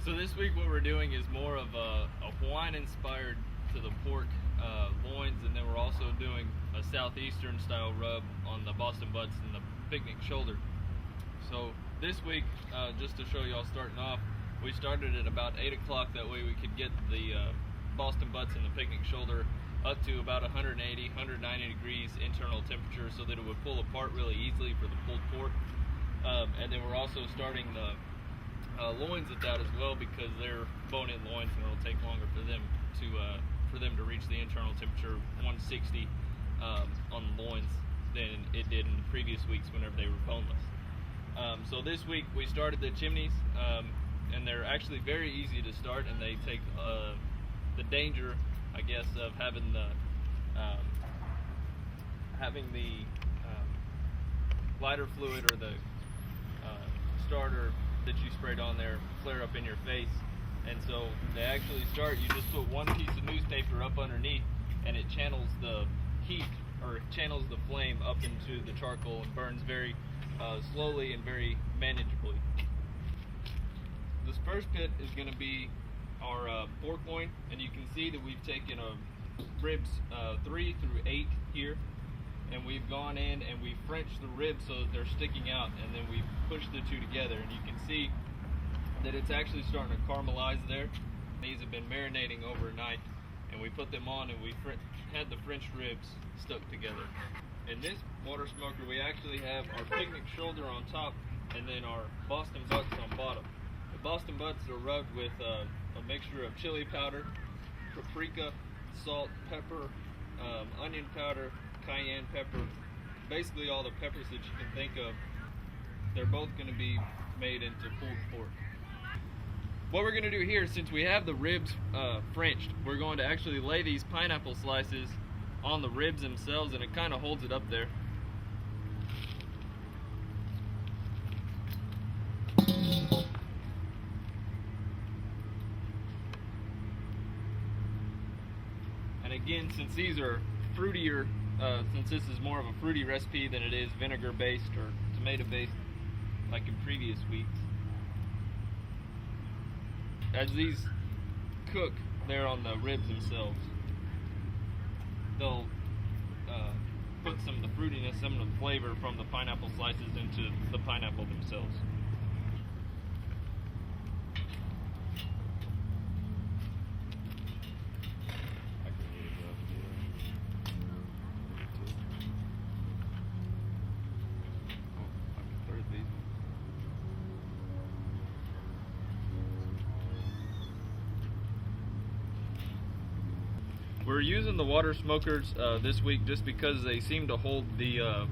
So this week what we're doing is more of a Hawaiian inspired to the pork loins, and then we're also doing a southeastern style rub on the Boston butts and the picnic shoulder. So this week, just to show y'all starting off, we started at about 8 o'clock, that way we could get the Boston butts and the picnic shoulder up to about 180, 190 degrees internal temperature so that it would pull apart really easily for the pulled pork. And then we're also starting the loins at that as well, because they're bone-in loins and it'll take longer for them to reach the internal temperature 160 on the loins than it did in the previous weeks whenever they were boneless. So this week we started the chimneys, and they're actually very easy to start, and they take the danger, I guess, of having the lighter fluid or the starter that you sprayed on there flare up in your face. And so they actually start, you just put one piece of newspaper up underneath, and it channels the heat, or it channels the flame up into the charcoal and burns very slowly and very manageably. This first pit is going to be our pork loin, and you can see that we've taken ribs 3 through 8 here, and we've gone in and we've Frenched the ribs so that they're sticking out, and then we've pushed the two together, and you can see that it's actually starting to caramelize there. These have been marinating overnight, and we put them on and we had the French ribs stuck together. In this water smoker we actually have our picnic shoulder on top and then our Boston butts on bottom. The Boston butts are rubbed with a mixture of chili powder, paprika, salt, pepper, onion powder, cayenne pepper, basically all the peppers that you can think of. They're both going to be made into pulled pork. What we're going to do here, since we have the ribs Frenched, we're going to actually lay these pineapple slices on the ribs themselves, and it kind of holds it up there. And again, since these are fruitier, since this is more of a fruity recipe than it is vinegar based or tomato based like in previous weeks, as these cook there on the ribs themselves, they'll put some of the fruitiness, some of the flavor from the pineapple slices into the pineapple themselves. We're using the water smokers this week just because they seem to hold the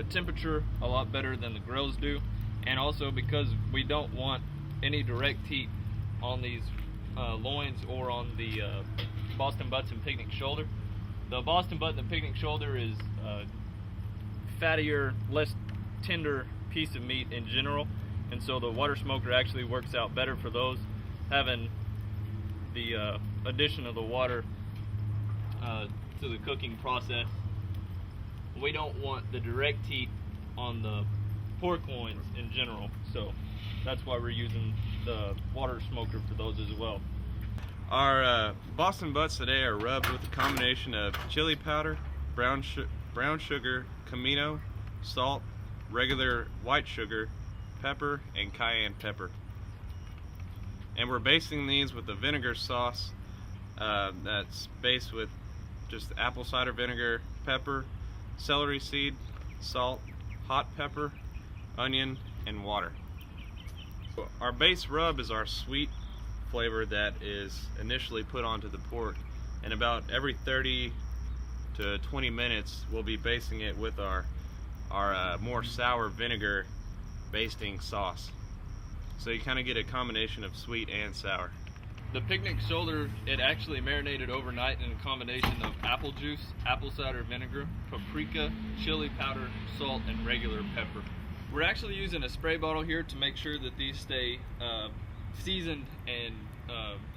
temperature a lot better than the grills do, and also because we don't want any direct heat on these loins or on the Boston butts and picnic shoulder. The Boston butt and the picnic shoulder is fattier, less tender piece of meat in general, and so the water smoker actually works out better for those, having the addition of the water to the cooking process. We don't want the direct heat on the pork loins in general, so that's why we're using the water smoker for those as well. Our Boston butts today are rubbed with a combination of chili powder, brown sugar, comino, salt, regular white sugar, pepper, and cayenne pepper. And we're basting these with a vinegar sauce that's based with just apple cider vinegar, pepper, celery seed, salt, hot pepper, onion, and water. Our base rub is our sweet flavor that is initially put onto the pork, and about every 30 to 20 minutes we'll be basting it with our more sour vinegar basting sauce. So you kind of get a combination of sweet and sour. The picnic shoulder, it actually marinated overnight in a combination of apple juice, apple cider vinegar, paprika, chili powder, salt, and regular pepper. We're actually using a spray bottle here to make sure that these stay seasoned and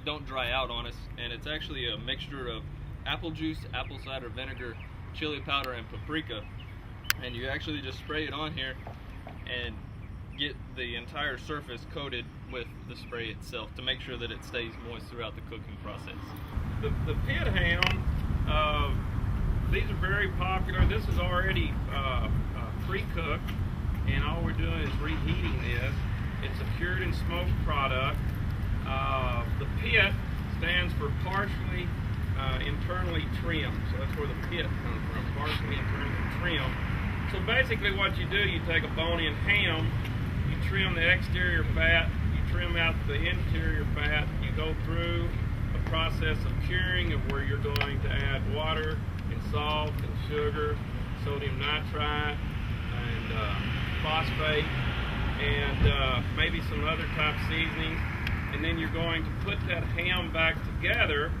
don't dry out on us. And it's actually a mixture of apple juice, apple cider vinegar, chili powder, and paprika. And you actually just spray it on here, and get the entire surface coated with the spray itself to make sure that it stays moist throughout the cooking process. The pit ham, these are very popular. This is already pre-cooked, and all we're doing is reheating this. It's a cured and smoked product. The pit stands for partially internally trimmed, so that's where the pit comes from, partially internally trimmed. So basically what you do, you take a bone-in ham, you trim the exterior fat, you trim out the interior fat, you go through a process of curing of where you're going to add water and salt and sugar, sodium nitrite and phosphate, and maybe some other type seasonings, and then you're going to put that ham back together.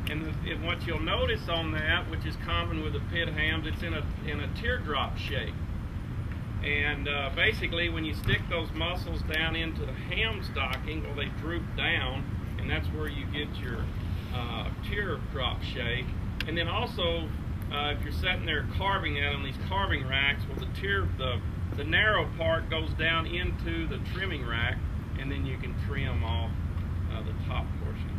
And what you'll notice on that, which is common with the pit hams, it's in a teardrop shape. And basically, when you stick those muscles down into the ham stocking, well, they droop down, and that's where you get your teardrop shape. And then also, if you're sitting there carving it on these carving racks, well, the narrow part goes down into the trimming rack, and then you can trim off the top portion.